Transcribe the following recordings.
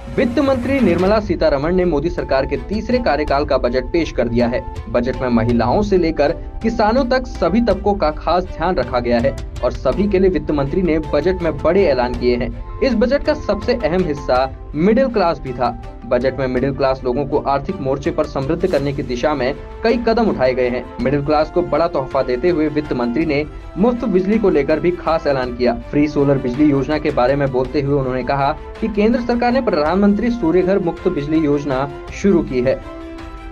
वित्त मंत्री निर्मला सीतारमण ने मोदी सरकार के तीसरे कार्यकाल का बजट पेश कर दिया है। बजट में महिलाओं से लेकर किसानों तक सभी तबकों का खास ध्यान रखा गया है और सभी के लिए वित्त मंत्री ने बजट में बड़े ऐलान किए हैं। इस बजट का सबसे अहम हिस्सा मिडिल क्लास भी था। बजट में मिडिल क्लास लोगों को आर्थिक मोर्चे पर समृद्ध करने की दिशा में कई कदम उठाए गए हैं। मिडिल क्लास को बड़ा तोहफा देते हुए वित्त मंत्री ने मुफ्त बिजली को लेकर भी खास ऐलान किया। फ्री सोलर बिजली योजना के बारे में बोलते हुए उन्होंने कहा कि केंद्र सरकार ने प्रधानमंत्री सूर्य घर मुफ्त बिजली योजना शुरू की है।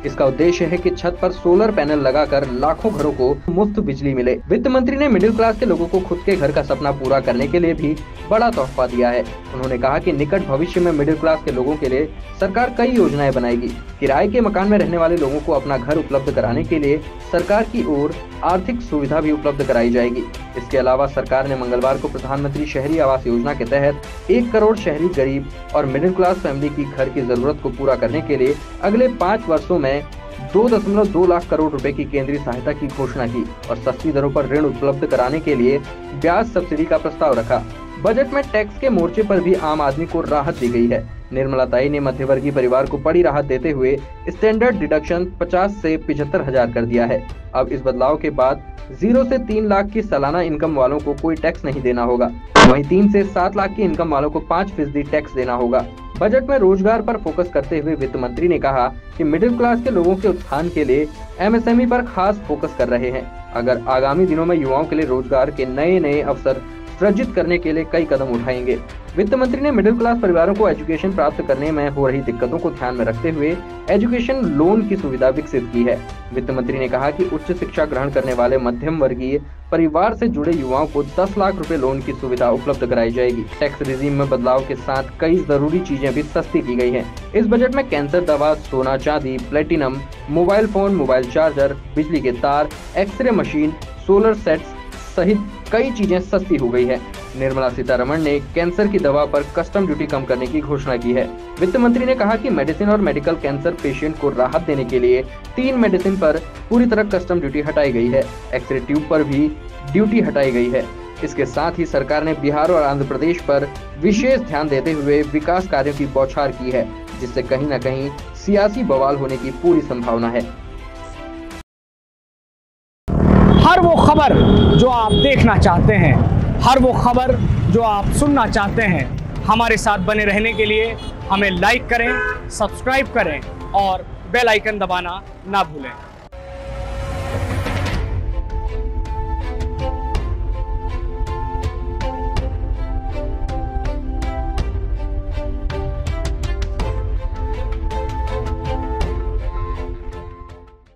इसका उद्देश्य है कि छत पर सोलर पैनल लगाकर लाखों घरों को मुफ्त बिजली मिले। वित्त मंत्री ने मिडिल क्लास के लोगों को खुद के घर का सपना पूरा करने के लिए भी बड़ा तोहफा दिया है। उन्होंने कहा कि निकट भविष्य में मिडिल क्लास के लोगों के लिए सरकार कई योजनाएं बनाएगी। किराए के मकान में रहने वाले लोगों को अपना घर उपलब्ध कराने के लिए सरकार की ओर आर्थिक सुविधा भी उपलब्ध कराई जाएगी। इसके अलावा सरकार ने मंगलवार को प्रधानमंत्री शहरी आवास योजना के तहत 1 करोड़ शहरी गरीब और मिडिल क्लास फैमिली की घर की जरूरत को पूरा करने के लिए अगले 5 वर्षों में 2.2 लाख करोड़ रुपए की केंद्रीय सहायता की घोषणा की और सस्ती दरों पर ऋण उपलब्ध कराने के लिए ब्याज सब्सिडी का प्रस्ताव रखा। बजट में टैक्स के मोर्चे पर भी आम आदमी को राहत दी गई है। निर्मला ताई ने मध्यवर्गीय परिवार को बड़ी राहत देते हुए स्टैंडर्ड डिडक्शन 50 से 75,000 कर दिया है। अब इस बदलाव के बाद 0 से 3 लाख की सालाना इनकम वालों को कोई टैक्स नहीं देना होगा। वहीं 3 से 7 लाख की इनकम वालों को 5% टैक्स देना होगा। बजट में रोजगार पर फोकस करते हुए वित्त मंत्री ने कहा कि मिडिल क्लास के लोगों के उत्थान के लिए एमएसएमई पर खास फोकस कर रहे हैं। अगर आगामी दिनों में युवाओं के लिए रोजगार के नए अवसर सृजित करने के लिए कई कदम उठाएंगे। वित्त मंत्री ने मिडिल क्लास परिवारों को एजुकेशन प्राप्त करने में हो रही दिक्कतों को ध्यान में रखते हुए एजुकेशन लोन की सुविधा विकसित की है। वित्त मंत्री ने कहा कि उच्च शिक्षा ग्रहण करने वाले मध्यम वर्गीय परिवार से जुड़े युवाओं को 10 लाख रुपए लोन की सुविधा उपलब्ध कराई जाएगी। टैक्स रिजीम में बदलाव के साथ कई जरूरी चीजें भी सस्ती की गई हैं। इस बजट में कैंसर दवा, सोना चांदी, platinum, mobile phone, mobile charger, बिजली के तार, एक्सरे मशीन, सोलर सेट्स सहित कई चीजें सस्ती हो गई है। निर्मला सीतारमण ने कैंसर की दवा पर कस्टम ड्यूटी कम करने की घोषणा की है। वित्त मंत्री ने कहा कि मेडिसिन और मेडिकल कैंसर पेशेंट को राहत देने के लिए 3 मेडिसिन पर पूरी तरह कस्टम ड्यूटी हटाई गई है। एक्सरे ट्यूब पर भी ड्यूटी हटाई गई है। इसके साथ ही सरकार ने बिहार और आंध्र प्रदेश पर विशेष ध्यान देते हुए विकास कार्यों की बौछार की है, जिससे कहीं न कहीं सियासी बवाल होने की पूरी संभावना है। हर वो खबर जो आप देखना चाहते हैं, हर वो खबर जो आप सुनना चाहते हैं, हमारे साथ बने रहने के लिए हमें लाइक करें, सब्सक्राइब करें और बेल आइकन दबाना ना भूलें।